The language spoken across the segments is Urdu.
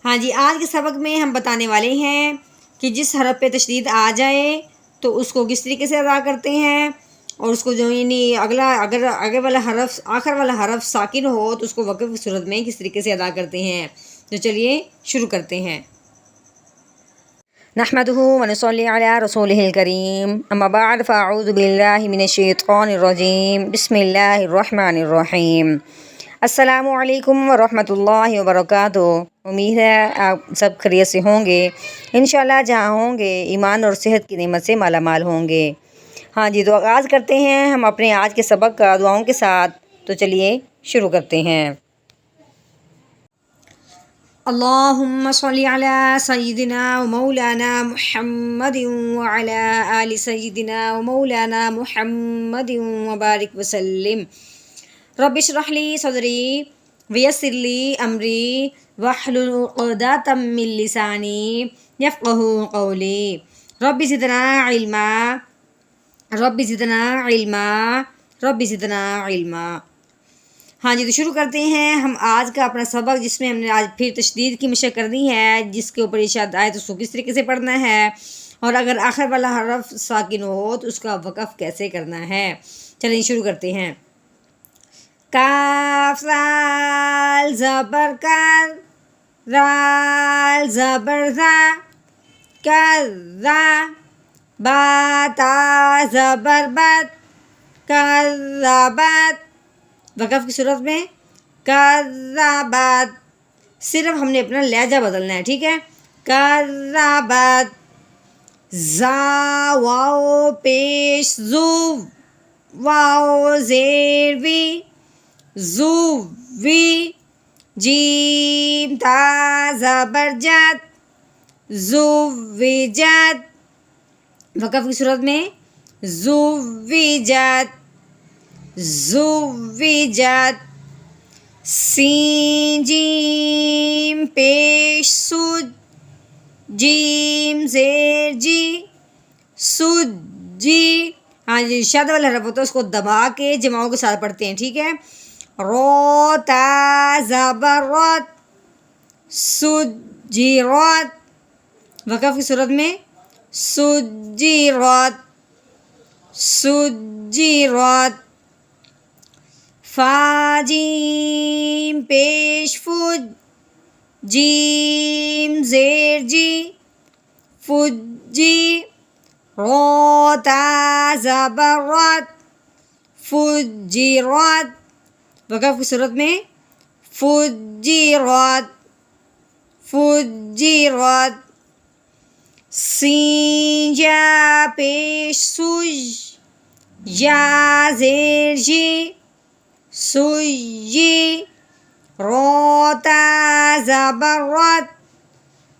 ہاں جی، آج کے سبق میں ہم بتانے والے ہیں کہ جس حرف پہ تشدید آ جائے تو اس کو کس طریقے سے ادا کرتے ہیں، اور اس کو جو یعنی اگر آخر والا حرف ساکن ہو تو اس کو وقف کی صورت میں کس طریقے سے ادا کرتے ہیں۔ تو چلیے شروع کرتے ہیں۔ نحمده ونصلي على رسوله الكريم، اما بعد فاعوذ باللہ من الشیطان الرجیم، بسم اللہ الرحمن الرحیم۔ السلام علیکم ورحمۃ اللہ وبرکاتہ۔ امید ہے آپ سب خیریت سے ہوں گے، انشاءاللہ جہاں ہوں گے ایمان اور صحت کی نعمت سے مالا مال ہوں گے۔ ہاں جی، تو آغاز کرتے ہیں ہم اپنے آج کے سبق کا دعاؤں کے ساتھ۔ تو چلیے شروع کرتے ہیں۔ اللہم صلی علی سیدنا و مولانا محمد وعلی آل سیدنا و مولانا محمد وبارک وسلم۔ رب اشرح لی صدری ویسر لی امری واحلل عقدۃ من لسانی یفقہوا قولی۔ رب زدنا علما، رب زدنا علما، رب زدنا علما۔ ہاں جی، تو شروع کرتے ہیں ہم آج کا اپنا سبق، جس میں ہم نے آج پھر تشدید کی مشق کرنی ہے، جس کے اوپر ارشاد آئے تو اس کو کس طریقے سے پڑھنا ہے، اور اگر آخر والا حرف ساکن ہو تو اس کا وقف کیسے کرنا ہے۔ چلیے شروع کرتے ہیں۔ کاف زال زبر کر، رال زبر ذا، کذا، با تا زبر بت، کذبت۔ وقف کی صورت میں کذبت، صرف ہم نے اپنا لہجہ بدلنا ہے، ٹھیک ہے۔ کذبت، زا واو پیش زو، واو زیر وی، زو وی، جیم تا زبر جت، زو وی جت۔ وقف کی صورت میں زو وی جت، زوجت۔ سین جیم پیش سود، جیم زیر جی، سود جی۔ ہاں جی، شد والا حرف ہوتا ہے اس کو دبا کے جماؤں کے ساتھ پڑھتے ہیں، ٹھیک ہے۔ رو تا زبر رت، سود جی رت۔ وقف کی صورت میں سود جی رت، سود جی رت۔ فا جیم پیش فج، جیم زیر جی، فجی۔ رو تا زبر رت، فجرت۔ وقف کی صورت میں فجرت، فجرت۔ سین یا پیش سج، یا زیر جی، سجی۔ رو تا زبر رت،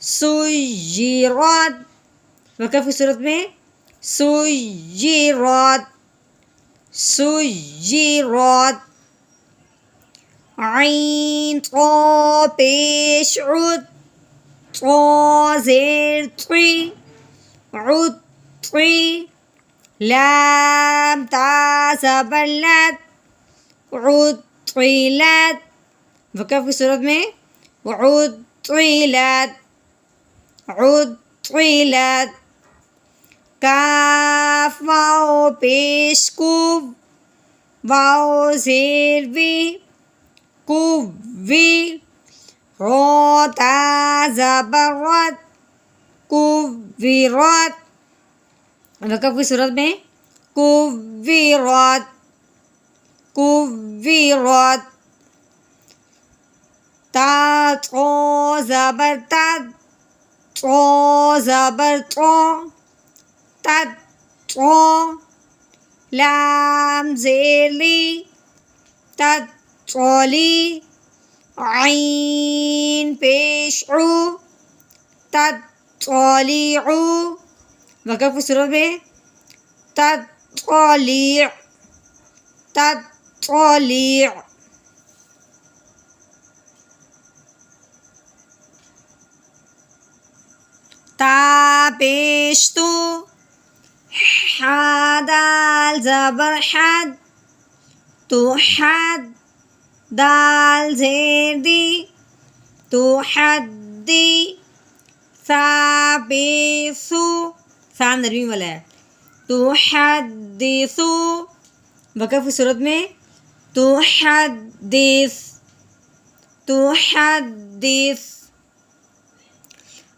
سجرت۔ وقف کی صورت میں سجرت، سجرت۔ عین طا پیش عد، طا زیر طی، عطی۔ لام تا زبر لت، عطلت۔ وقف کی صورت میں عطلت، عطلت۔ کاف واو پیش کوب، واو زیر وی، کوبی۔ رو تا زبر رت، کوبرت۔ وقف کی صورت میں کوبرت، کوبرت۔ تا طا زبر تد، طا زبر طا، تطا۔ لام زیر لی، تطلی۔ عین پیش عو، تطلیع۔ وقف کی صورت میں تطلیع، تطلیع۔ تا پیش تو، حا دال زبر حد، تو حد۔ دال زیر دی، تو حد تحدی، سا بیسو، سا نرمی والا ہے، تحدثو، وقف کی صورت میں تحدث، تحدث،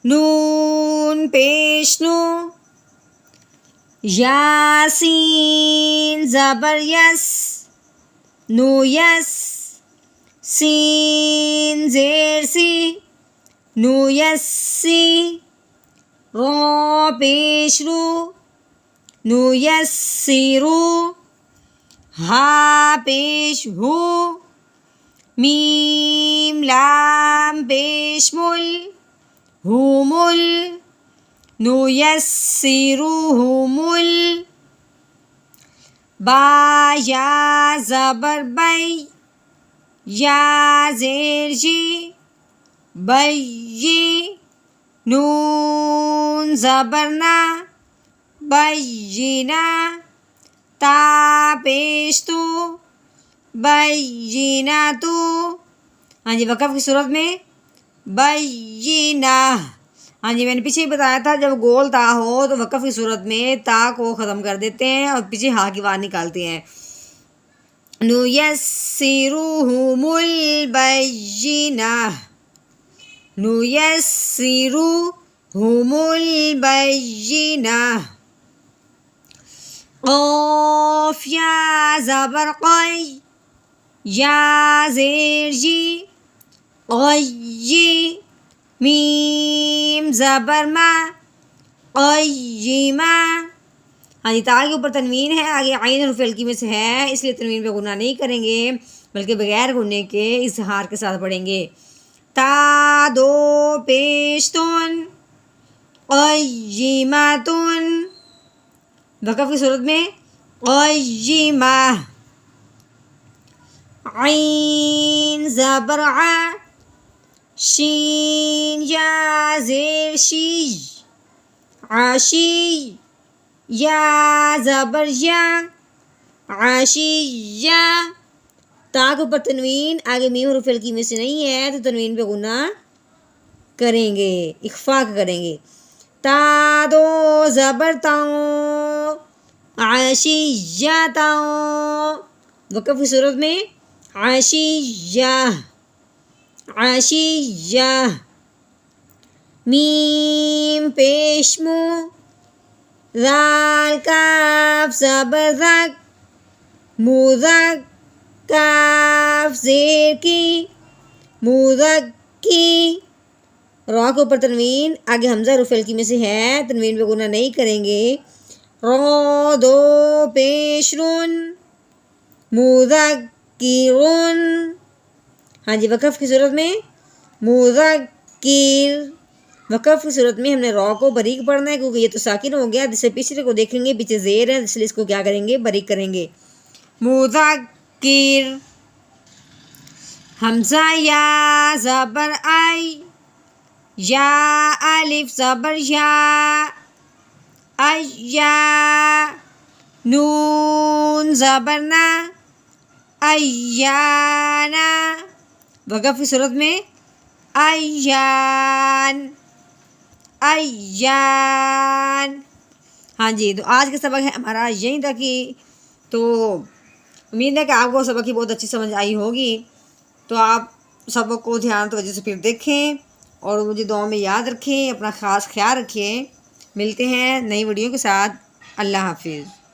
نون پیش نو، یاسین زبر یس، نو یس، سین زیر سی، نو یسی، رو پیش رو، نو یسیرو، ہا پیش ہو، میم لام پیش مل، ہومل، نو یسیروہمل، با یا زبر بی، یا زیر جی، بی، نون زبر نا، بینا، تا پیش تو، بیناتو، ہاں جی وقف کی صورت میں بینا، ہاں جی میں نے پیچھے ہی بتایا تھا جب گول تا ہو تو وقف کی صورت میں تا کو ختم کر دیتے ہیں اور پیچھے ہا کی آواز نکالتے ہیں. نُيَسِّرُهُمُ الْبَيِّنَةَ، نُيَسِّرُهُمُ الْبَيِّنَةَ. قاف یا زبر قی، یا زیر جی، قی، میم زبر ما، قیمہ. ہاں جی تا کے اوپر تنوین ہے، آگے عین حرف ہلکی میں سے ہے، اس لیے تنوین پہ غنہ نہیں کریں گے بلکہ بغیر غنے کے اظہار کے ساتھ پڑھیں گے. تا دو پیش تن، قیمتن، وقف کی صورت میں قیمہ. عین زبر ع، شین یا زیر شی، عشی، یا زبر یا، عشیہ. تا کے اوپر تنوین آگے میم حرف ہلکی میں سے نہیں ہے تو تنوین پہ غنہ کریں گے، اخفا کریں گے. تا دو زبر تاؤ، عشیہ تاؤ، وقف کی صورت میں عشیہ، عشیہ. میم پیش مو، ذال کاف زبر ذک، مذک، کاف زیر کی، مذکی. را کے اوپر تنوین آگے حمزہ حرف ہلکی میں سے ہے، تنوین پہ غنہ نہیں کریں گے. را دو پیش رن، مذکرن. ہاں جی وقف کی صورت میں مذکر. وقف کی صورت میں ہم نے را کو باریک پڑھنا ہے کیونکہ یہ تو ساکن ہو گیا، جس سے پچھلے کو دیکھیں گے پیچھے زیر ہے، اس لیے اس کو کیا کریں گے باریک کریں گے. مذکر. حمزہ یا زبر آئی، یا الف زبر یا، ایا، نون زبر نا، ایانا، وقف کی صورت میں ایان، ایان. ہاں جی تو آج کا سبق ہے ہمارا یہیں تک ہی، تو امید ہے کہ آپ کو سبق کی بہت اچھی سمجھ آئی ہوگی. تو آپ سبق کو دھیان توجہ سے پھر دیکھیں اور مجھے دعاؤں میں یاد رکھیں، اپنا خاص خیال رکھیں. ملتے ہیں نئی ویڈیو کے ساتھ. اللہ حافظ.